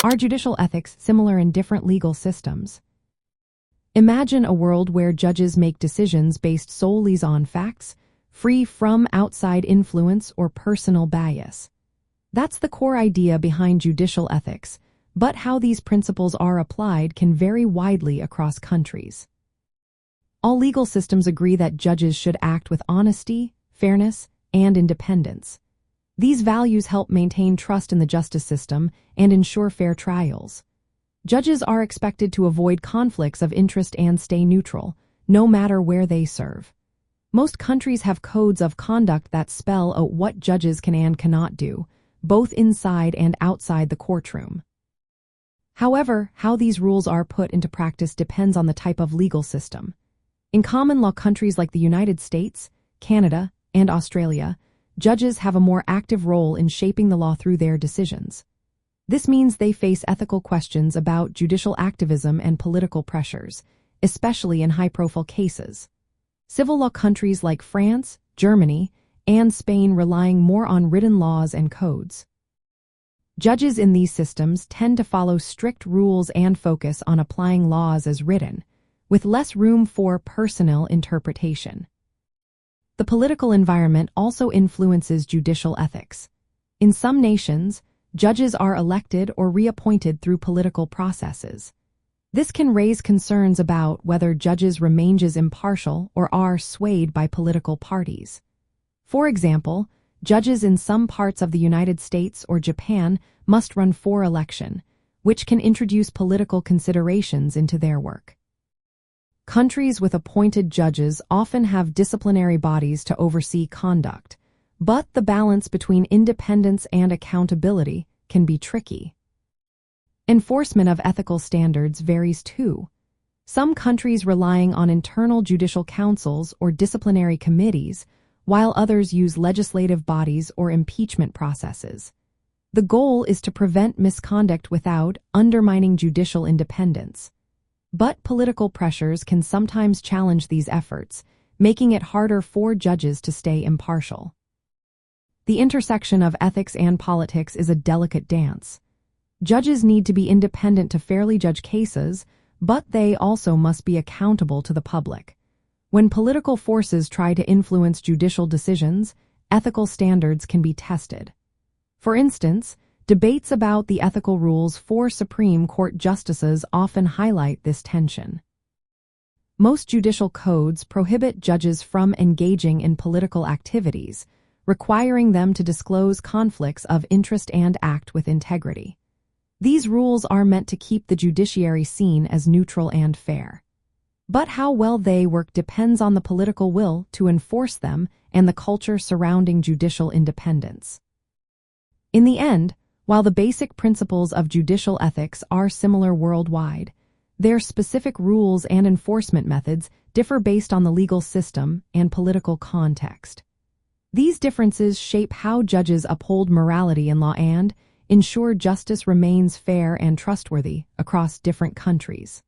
Are judicial ethics similar in different legal systems? Imagine a world where judges make decisions based solely on facts, free from outside influence or personal bias. That's the core idea behind judicial ethics, but how these principles are applied can vary widely across countries. All legal systems agree that judges should act with honesty, fairness, and independence. These values help maintain trust in the justice system and ensure fair trials. Judges are expected to avoid conflicts of interest and stay neutral, no matter where they serve. Most countries have codes of conduct that spell out what judges can and cannot do, both inside and outside the courtroom. However, how these rules are put into practice depends on the type of legal system. In common law countries like the United States, Canada, and Australia, judges have a more active role in shaping the law through their decisions. This means they face ethical questions about judicial activism and political pressures, especially in high-profile cases. Civil law countries like France, Germany, and Spain relying more on written laws and codes. Judges in these systems tend to follow strict rules and focus on applying laws as written, with less room for personal interpretation. The political environment also influences judicial ethics. In some nations, judges are elected or reappointed through political processes. This can raise concerns about whether judges remain impartial or are swayed by political parties. For example, judges in some parts of the United States or Japan must run for election, which can introduce political considerations into their work. Countries with appointed judges often have disciplinary bodies to oversee conduct, but the balance between independence and accountability can be tricky. Enforcement of ethical standards varies too. Some countries relying on internal judicial councils or disciplinary committees, while others use legislative bodies or impeachment processes. The goal is to prevent misconduct without undermining judicial independence. But political pressures can sometimes challenge these efforts, making it harder for judges to stay impartial. The intersection of ethics and politics is a delicate dance. Judges need to be independent to fairly judge cases, but they also must be accountable to the public. When political forces try to influence judicial decisions, ethical standards can be tested. For instance, debates about the ethical rules for Supreme Court justices often highlight this tension. Most judicial codes prohibit judges from engaging in political activities, requiring them to disclose conflicts of interest and act with integrity. These rules are meant to keep the judiciary seen as neutral and fair. But how well they work depends on the political will to enforce them and the culture surrounding judicial independence. In the end, while the basic principles of judicial ethics are similar worldwide, their specific rules and enforcement methods differ based on the legal system and political context. These differences shape how judges uphold morality in law and ensure justice remains fair and trustworthy across different countries.